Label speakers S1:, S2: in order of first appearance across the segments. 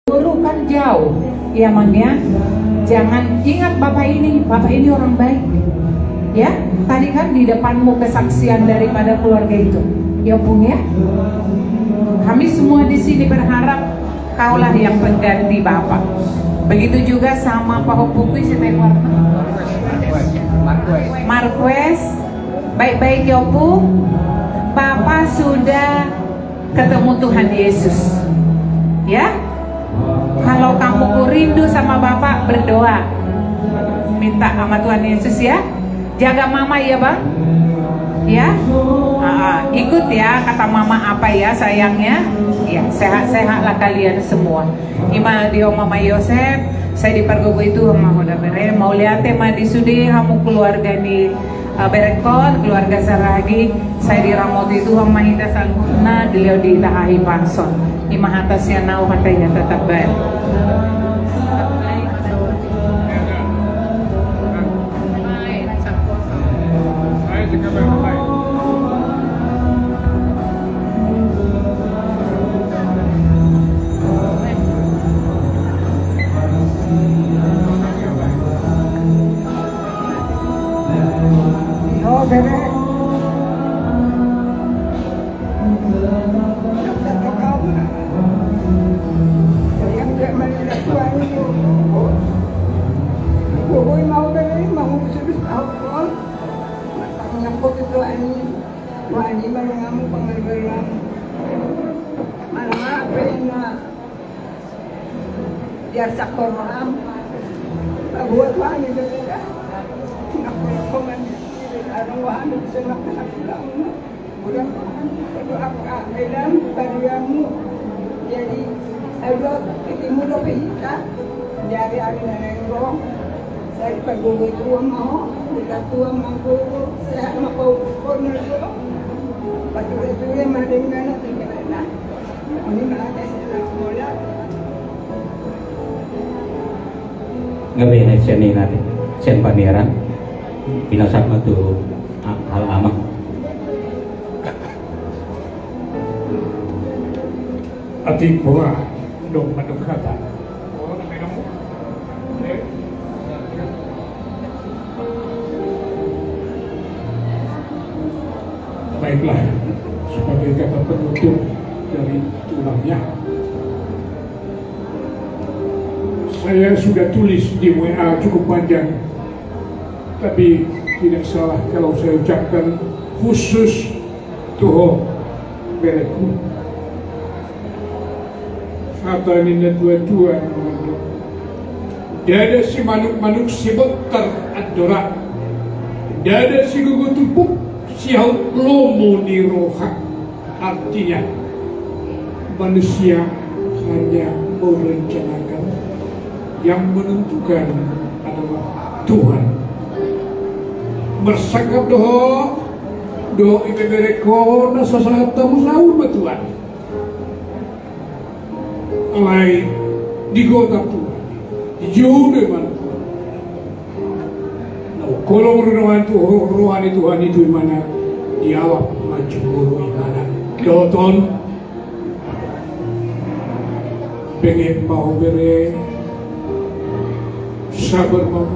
S1: Guru kan jauh, ya Mang ya. Jangan ingat bapak ini orang baik. Ya, tadi kan di depanmu kesaksian daripada keluarga itu. Ya Bung ya. Kami semua di sini berharap kaulah yang pengganti bapak. Begitu juga sama Pak Hopukui Marquez. Baik-baik ya Bu. Bapak sudah ketemu Tuhan Yesus. Ya. Kalau kamu rindu sama Bapak, berdoa. Minta sama Tuhan Yesus ya. Jaga mama ya Bang. Ya. Ikut ya kata mama apa ya sayangnya. Ya, sehat-sehatlah kalian semua. Ima dio mama Yosef, saya dipergogo itu sama hoda bere. Mau lihat tema di sudi kamu keluarga ni berekon, keluarga Saragi. Saya diramot itu sama Hita Salhuna, beliau di Lahahi Panson. Ima atasnya nau katanya tetap baik. Oh, bebe.
S2: Biar sakor malam, buat wani berbeda. Aku ada wani bisa nak pulang. Bukan itu apa dalam pariamu. Jadi ada ketemu lebih kita dari ada yang saya pergi tua mau, kita tua mau saya mau corner dulu. Pasti itu yang mendengar nanti kita. Ini malah saya mula.
S3: Ngapain aja nih nanti sen pameran binasak matu hal amak
S4: ati bunga dong madung kata baiklah sebagai kata penutup dari tulangnya. Saya sudah tulis di WA cukup panjang, tapi tidak salah kalau saya ucapkan khusus Tuho bereku. Kata ini tua-tua, dada si manuk-manuk si botar adora, dada si gugu tupuk si haut lomo di roha. Artinya manusia hanya merencanakan, yang menentukan adalah Tuhan. Bersakap doa ibe bereko nasa saat tamu sahur Tuhan. Alai digotap Tuhan, jauh dengan Tuhan. Nah, kalau rohani Tuhan itu mana diawak maju guru mana doton pengen mau bere sabar mau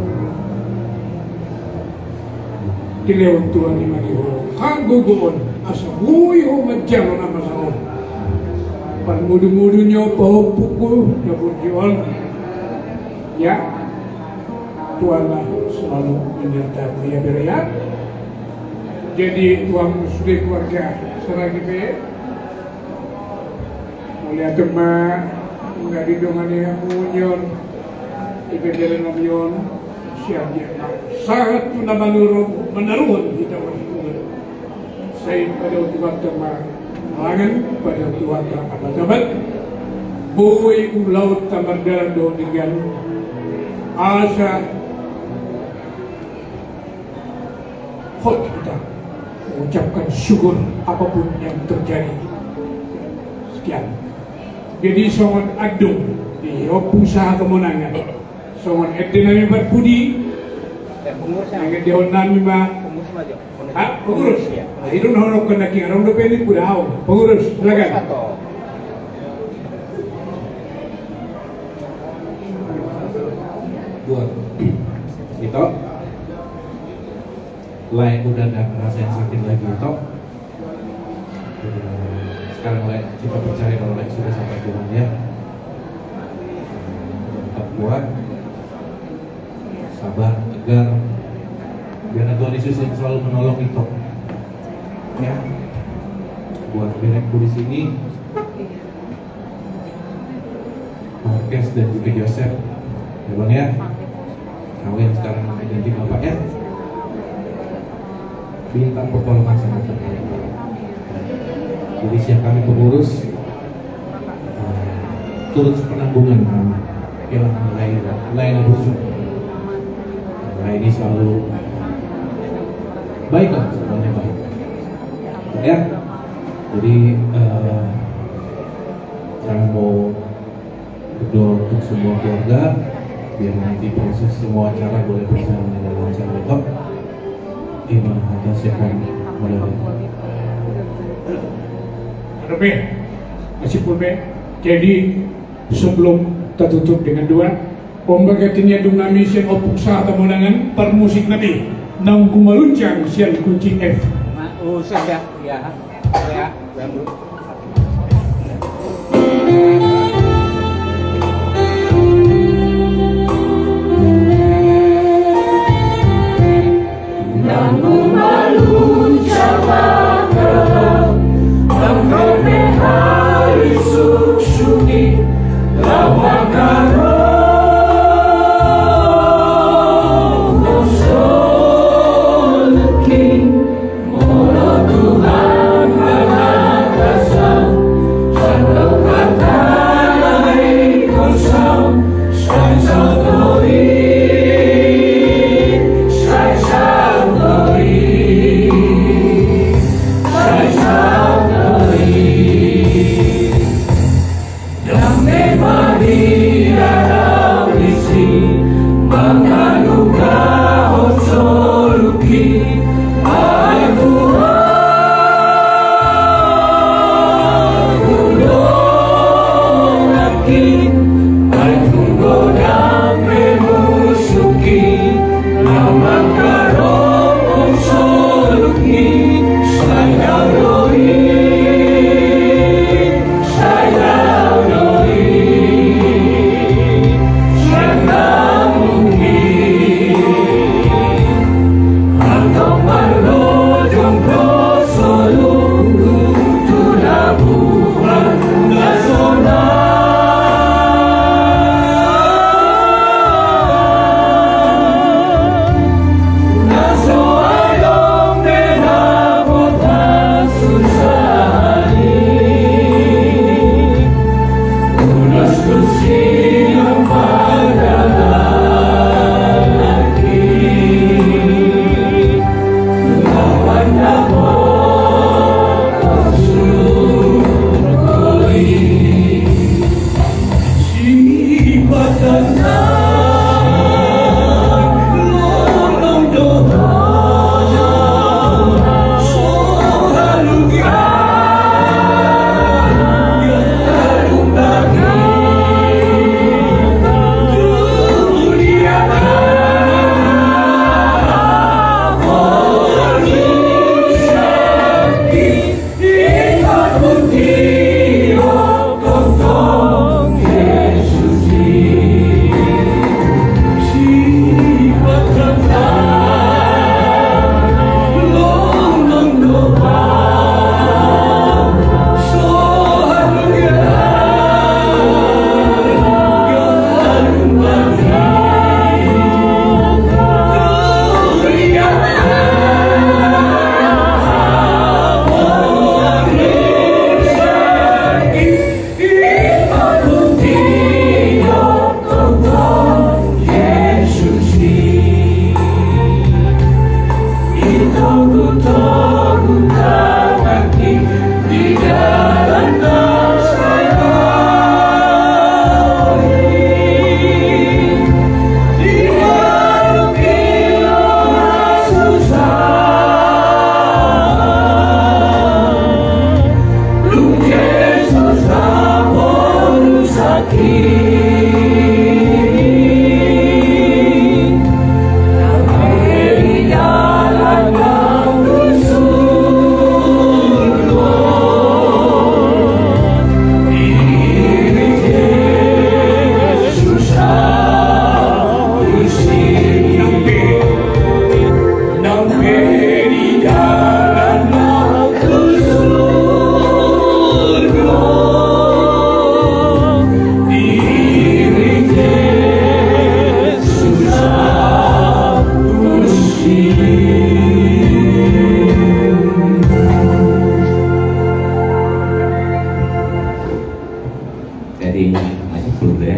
S4: dilewan Tuhan di mana kanggo goon asa buy ho majalo na masaon pan mudu-mudu nyo pahupukul na burjual ya Tuhanlah selalu menyertai ya beria. Jadi tuang sudah keluarga seragi be mulia tema nggak didongan yang munyon ibe jalan nabion siap dia sangat tuna menaruh kita bersyukur saya pada Tuhan tema langan pada Tuhan abad-abad buwi laut tamar dalam doa dengan asa hot kita mengucapkan syukur apapun yang terjadi. Sekian. Jadi songon adung di usaha kemenangan. Songon edinami berbudi. Yang dihon nami ma. Pengurus. Itu honok kena king. Orang dopeni pura. Pengurus. Silakan.
S5: buat Ito. Lai udah gak ngerasain sakit lagi Ito. Sekarang Lai kita percaya kalau Lai sudah sampai Tuhan ya. Tetap kuat, sabar, tegar. Biar Tuhan Yesus yang selalu menolong Ito. Ya. Buat berekku di sini, Marques dan juga Joseph, ya Bang ya. Kalian sekarang ganti Bapak ya. Bintang pertolongan sama Tuhan. Jadi siap kami pengurus turut sepenanggungan kehilangan Laila Busuk. Nah ini selalu baik lah, semuanya baik. Ya. Jadi saya mau berdoa untuk semua keluarga biar nanti proses semua acara boleh berjalan dengan lancar. Betul? Iman atas siapa mulai.
S4: Be, meskipun be, jadi sebelum kita tutup dengan doa, pembagatinya dung nami sian opuk sa tamulangan per musik nanti nang kumaluncang sian kunci F.
S3: Siap ya. Ya, bro.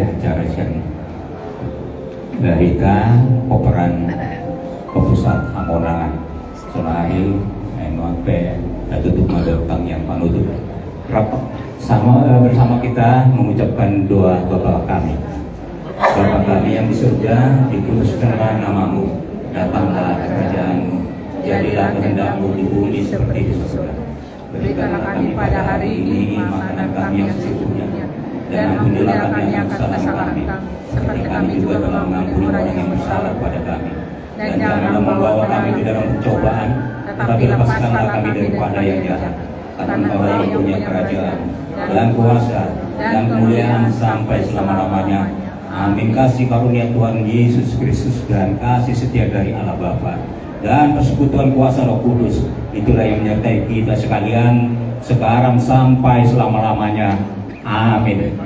S6: acara siang Lahika operan Pusat Hamonangan Selahi Nuape tutup madatang yang panutup rapat bersama kita mengucapkan doa Bapa kami. Bapa kami yang di surga, dikuduskanlah namamu, datanglah kerajaanmu, jadilah kehendakmu di bumi seperti di surga. Berikanlah kami pada hari ini makanan kami yang secukupnya, dan ampunilah kami akan kesalahan kami, seperti kami juga telah mengampuni orang yang bersalah pada kami. Dan janganlah membawa kami ke dalam pencobaan, tetapi lepaskanlah kami daripada yang jahat. Karena Engkau yang punya kerajaan, dan kuasa, dan kemuliaan sampai selama-lamanya. Amin. Kasih karunia Tuhan Yesus Kristus dan kasih setia dari Allah Bapa dan persekutuan kuasa Roh Kudus itulah yang menyertai kita sekalian sekarang sampai selama-lamanya. Amin.